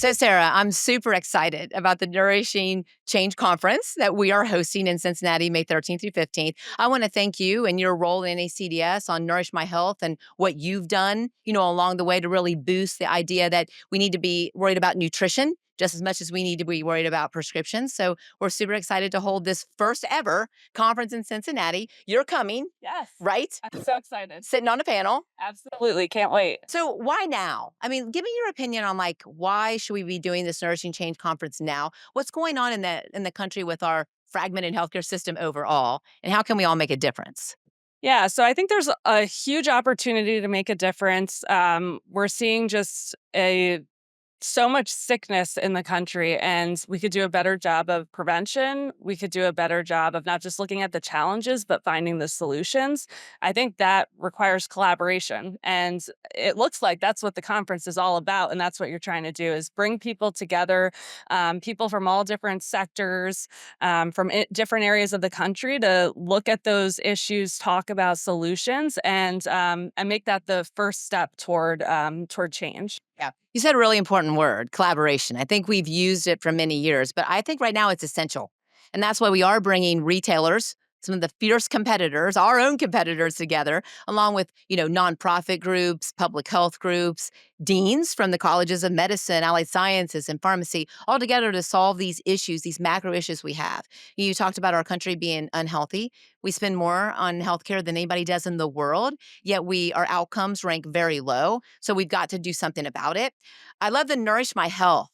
So, Sarah, I'm super excited about the Nourishing Change Conference that we are hosting in Cincinnati, May 13th through 15th. I want to thank you and your role in NACDS on Nourish My Health and what you've done, along the way to really boost the idea that we need to be worried about nutrition just as much as we need to be worried about prescriptions. So we're super excited to hold this first ever conference in Cincinnati. You're coming, Yes. right? I'm so excited. Sitting on a panel. Absolutely. Can't wait. So why now? I mean, give me your opinion on why should we be doing this Nourishing Change Conference now? What's going on in the country with our fragmented healthcare system overall, and how can we all make a difference? Yeah. So I think there's a huge opportunity to make a difference. We're seeing just so much sickness in the country, and we could do a better job of prevention. We could do a better job of not just looking at the challenges, but finding the solutions. I think that requires collaboration. And it looks like that's what the conference is all about. And that's what you're trying to do is bring people together, people from all different sectors, from different areas of the country to look at those issues, talk about solutions, and make that the first step toward change. Yeah. You said a really important word, collaboration. I think we've used it for many years, but I think right now it's essential. And that's why we are bringing retailers, some of the fierce competitors, our own competitors together, along with, nonprofit groups, public health groups, deans from the colleges of medicine, allied sciences, and pharmacy, all together to solve these issues, these macro issues we have. You talked about our country being unhealthy. We spend more on healthcare than anybody does in the world, yet our outcomes rank very low. So we've got to do something about it. I love the Nourish My Health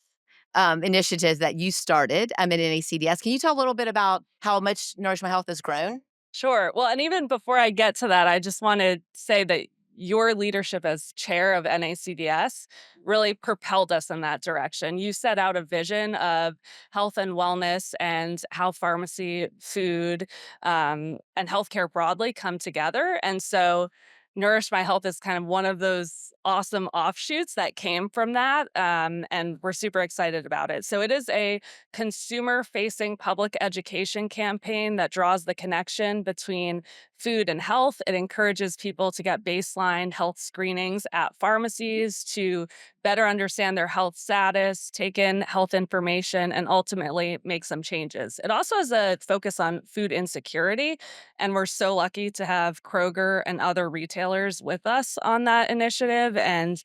initiatives that you started at NACDS. Can you tell a little bit about how much Nourish My Health has grown? Sure. Well, and even before I get to that, I just want to say that your leadership as chair of NACDS really propelled us in that direction. You set out a vision of health and wellness and how pharmacy, food, and healthcare broadly come together. And so Nourish My Health is kind of one of those awesome offshoots that came from that. And we're super excited about it. So it is a consumer-facing public education campaign that draws the connection between food and health. It encourages people to get baseline health screenings at pharmacies to better understand their health status, take in health information, and ultimately make some changes. It also has a focus on food insecurity, and we're so lucky to have Kroger and other retailers with us on that initiative and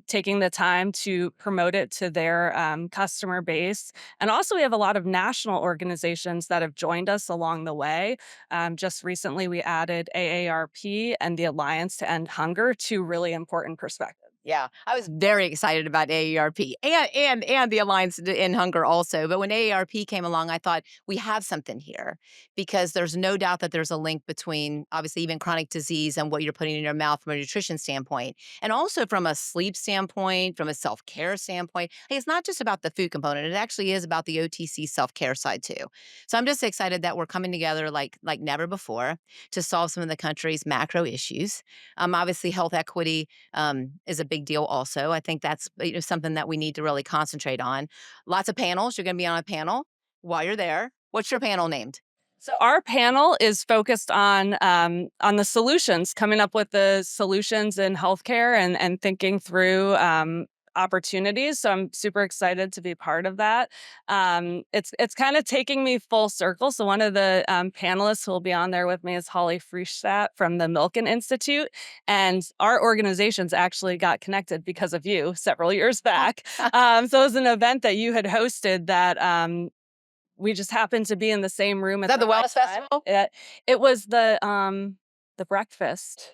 taking the time to promote it to their customer base. And also, we have a lot of national organizations that have joined us along the way. Just recently, we added AARP and the Alliance to End Hunger, two really important perspectives. Yeah, I was very excited about AARP and the Alliance to End Hunger also. But when AARP came along, I thought we have something here because there's no doubt that there's a link between obviously even chronic disease and what you're putting in your mouth from a nutrition standpoint, and also from a sleep standpoint, from a self-care standpoint. Hey, it's not just about the food component; it actually is about the OTC self-care side too. So I'm just excited that we're coming together like never before to solve some of the country's macro issues. Obviously, health equity is a big deal also. I think that's something that we need to really concentrate on. Lots of panels. You're going to be on a panel while you're there. What's your panel named? So our panel is focused on the solutions, coming up with the solutions in healthcare and thinking through opportunities. So I'm super excited to be part of that. It's kind of taking me full circle. So one of the panelists who will be on there with me is Holly Friestadt from the Milken Institute. And our organizations actually got connected because of you several years back. So it was an event that you had hosted that we just happened to be in the same room at Is that the Wellness Festival? It was the breakfast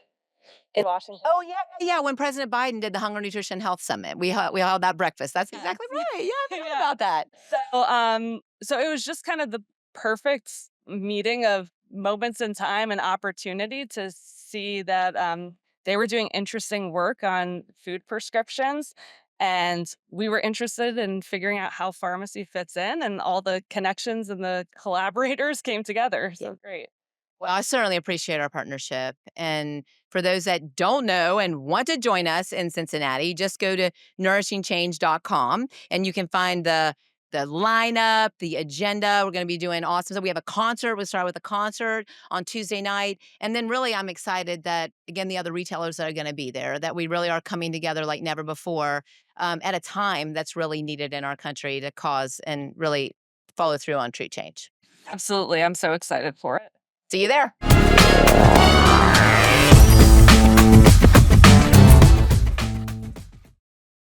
in Washington. Oh yeah. When President Biden did the Hunger, Nutrition, Health Summit, we held that breakfast. That's exactly right. Yeah, I forgot about that. So it was just kind of the perfect meeting of moments in time and opportunity to see that they were doing interesting work on food prescriptions. And we were interested in figuring out how pharmacy fits in, and all the connections and the collaborators came together. So great. Well, I certainly appreciate our partnership. And for those that don't know and want to join us in Cincinnati, just go to nourishingchange.com and you can find the the lineup, the agenda. We're going to be doing awesome. So we have a concert. We start with a concert on Tuesday night. And then really I'm excited that, again, the other retailers that are going to be there, that we really are coming together like never before at a time that's really needed in our country to cause and really follow through on true change. Absolutely. I'm so excited for it. See you there.